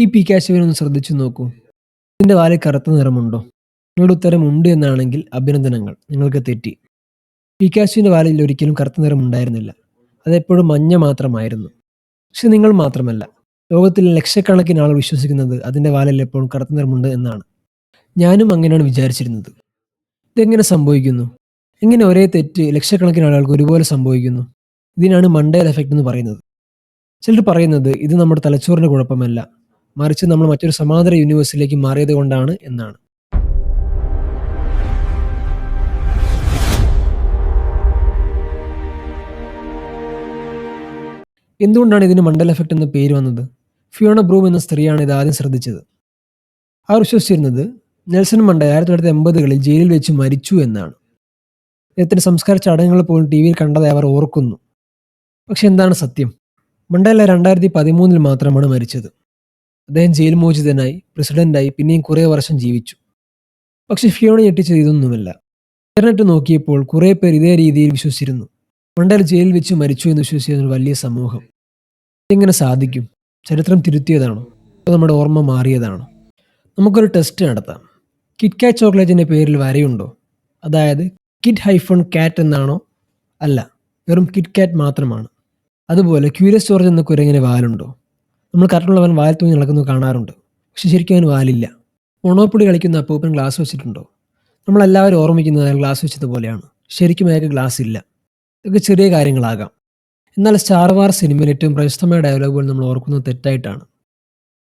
ഈ പീക്കാച്ചുവിനെ ഒന്ന് ശ്രദ്ധിച്ചു നോക്കൂ. ഇതിന്റെ വാലിൽ കറുത്ത നിറമുണ്ടോ? നിങ്ങളുടെ ഉത്തരം ഉണ്ട് എന്നാണെങ്കിൽ അഭിനന്ദനങ്ങൾ, നിങ്ങൾക്ക് തെറ്റി. പീക്കാച്ചുവിന്റെ വാലിൽ ഒരിക്കലും കറുത്ത നിറം ഉണ്ടായിരുന്നില്ല. അതെപ്പോഴും മഞ്ഞ മാത്രമായിരുന്നു. പക്ഷെ നിങ്ങൾ മാത്രമല്ല, ലോകത്തിലെ ലക്ഷക്കണക്കിന് ആളുകൾ വിശ്വസിക്കുന്നത് അതിന്റെ വാലിൽ എപ്പോഴും കറുത്ത നിറമുണ്ട് എന്നാണ്. ഞാനും അങ്ങനെയാണ് വിചാരിച്ചിരുന്നത്. ഇതെങ്ങനെ സംഭവിക്കുന്നു? എങ്ങനെ ഒരേ തെറ്റ് ലക്ഷക്കണക്കിന് ആളുകൾക്ക് ഒരുപോലെ സംഭവിക്കുന്നു? ഇതിനാണ് മണ്ടേല എഫക്റ്റ് എന്ന് പറയുന്നത്. ചിലർ പറയുന്നത് ഇത് നമ്മുടെ തലച്ചോറിന്റെ കുഴപ്പമല്ല, മറിച്ച് നമ്മൾ മറ്റൊരു സമാന്തര യൂണിവേഴ്സിലേക്ക് മാറിയത് കൊണ്ടാണ് എന്നാണ്. എന്തുകൊണ്ടാണ് ഇതിന് മണ്ടേല എഫക്റ്റ് എന്ന പേര് വന്നത്? ഫിയോണ ബ്രൂം എന്ന സ്ത്രീയാണ് ഇത് ആദ്യം ശ്രദ്ധിച്ചത്. അവർ വിശ്വസിച്ചിരുന്നത് നെൽസൺ മണ്ടേല 1980-കളിൽ ജയിലിൽ വെച്ച് മരിച്ചു എന്നാണ്. അദ്ദേഹത്തിന്റെ സംസ്കാര ചടങ്ങുകൾ പോലും ടി വിയിൽ കണ്ടതായി അവർ ഓർക്കുന്നു. പക്ഷെ എന്താണ് സത്യം? മണ്ടേല 2013-ൽ മാത്രമാണ് മരിച്ചത്. അദ്ദേഹം ജയിൽ മോചിതനായി, പ്രസിഡന്റായി, പിന്നെയും കുറേ വർഷം ജീവിച്ചു. പക്ഷെ ഫിയോണ ഞെട്ടിച്ചത് ഇതൊന്നുമല്ല. ഇന്റർനെറ്റ് നോക്കിയപ്പോൾ കുറേ പേർ ഇതേ രീതിയിൽ വിശ്വസിച്ചിരുന്നു. മണ്ടേല ജയിലിൽ വെച്ച് മരിച്ചു എന്ന് വിശ്വസിച്ചിരുന്ന ഒരു വലിയ സമൂഹം. ഇതെങ്ങനെ സാധിക്കും? ചരിത്രം തിരുത്തിയതാണോ? അതോ നമ്മുടെ ഓർമ്മ മാറിയതാണോ? നമുക്കൊരു ടെസ്റ്റ് നടത്താം. കിറ്റ്കാറ്റ് ചോക്ലേറ്റിന്റെ പേരിൽ വരയുണ്ടോ? അതായത് കിറ്റ്-കാറ്റ് എന്നാണോ? അല്ല, വെറും കിറ്റ്കാറ്റ് മാത്രമാണ്. അതുപോലെ ക്യൂരിയസ് ജോർജ് എന്ന കുരങ്ങിന് വാലുണ്ടോ? നമ്മൾ കറക്റ്റുള്ളവൻ വാൽ തൂങ്ങി നടക്കുന്നത് കാണാറുണ്ട്. പക്ഷെ ശരിക്കും അവന് വാലില്ല. മൊണോപ്പൊളി കളിക്കുന്ന അപ്പൂപ്പൻ ഗ്ലാസ് വെച്ചിട്ടുണ്ടോ? നമ്മളെല്ലാവരും ഓർമ്മിക്കുന്നത് അയാൾ ഗ്ലാസ് വെച്ചതുപോലെയാണ്. ശരിക്കും അയാൾക്ക് ഗ്ലാസ് ഇല്ല. ഇതൊക്കെ ചെറിയ കാര്യങ്ങളാകാം. എന്നാൽ സ്റ്റാർ വാർസ് സിനിമയിൽ ഏറ്റവും പ്രശസ്തമായ ഡയലോഗുകൾ നമ്മൾ ഓർക്കുന്നത് തെറ്റായിട്ടാണ്.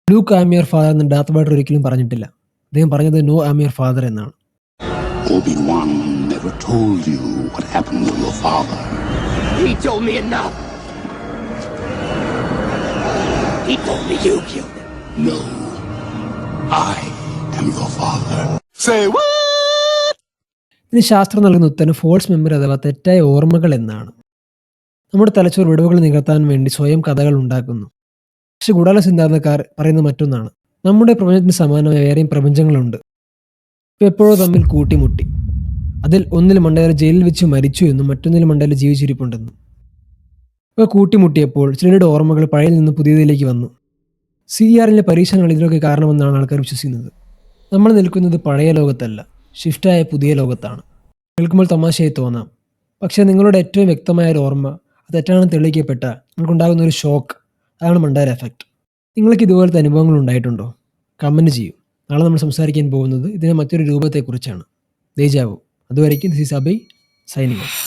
Luke I am your father എന്ന് ഡാർത്ത് വൈഡർ ഒരിക്കലും പറഞ്ഞിട്ടില്ല. അദ്ദേഹം പറഞ്ഞത് no I am your father എന്നാണ്. Obi-Wan never told you what happened to your father. He told me enough. He told me you killed him. No, I am your father. Say what? ഇതിന് ശാസ്ത്രം നൽകുന്ന ഉത്തരം false memory അഥവാ തെറ്റായ ഓർമ്മകൾ എന്നാണ്. നമ്മുടെ തലച്ചോർ വിടവുകൾ നികത്താൻ വേണ്ടി സ്വയം കഥകൾ ഉണ്ടാക്കുന്നു. പക്ഷെ ഗൂഢാലോചന സിദ്ധാന്തക്കാർ പറയുന്നത് മറ്റൊന്നാണ്. നമ്മുടെ പ്രപഞ്ചത്തിന് സമാനമായ വേറെയും പ്രപഞ്ചങ്ങളുണ്ട്. എപ്പോഴോ തമ്മിൽ കൂട്ടിമുട്ടി. അതിൽ ഒന്നിൽ മണ്ടേല ജയിലിൽ വെച്ച് മരിച്ചു എന്നും മറ്റൊന്നിൽ മണ്ടേല ജീവിച്ചിരിപ്പുണ്ടെന്നും. ഇവ കൂട്ടിമുട്ടിയപ്പോൾ ചിലരുടെ ഓർമ്മകൾ പഴയതിൽ നിന്ന് പുതിയതിലേക്ക് വന്നു. CERലെ പരീക്ഷണങ്ങൾ ഇതിനൊക്കെ കാരണമെന്നാണ് ആൾക്കാർ വിശ്വസിക്കുന്നത്. നമ്മൾ നിൽക്കുന്നത് പഴയ ലോകത്തല്ല, ഷിഫ്റ്റായ പുതിയ ലോകത്താണ്. കേൾക്കുമ്പോൾ തമാശയായി തോന്നാം. പക്ഷേ നിങ്ങളുടെ ഏറ്റവും വ്യക്തമായ ഒരു ഓർമ്മ അത് തെറ്റാണെന്ന് തെളിയിക്കപ്പെട്ടാൽ നിങ്ങൾക്കുണ്ടാകുന്ന ഒരു ഷോക്ക്, അതാണ് മണ്ടേല എഫക്റ്റ്. നിങ്ങൾക്ക് ഇതുപോലത്തെ അനുഭവങ്ങൾ ഉണ്ടായിട്ടുണ്ടോ? കമൻറ്റ് ചെയ്യൂ. നാളെ നമ്മൾ സംസാരിക്കാൻ പോകുന്നത് ഇതിൻ്റെ മറ്റൊരു രൂപത്തെക്കുറിച്ചാണ്, ദേജാവു. അതുവരേക്കും this is Abhay signing off.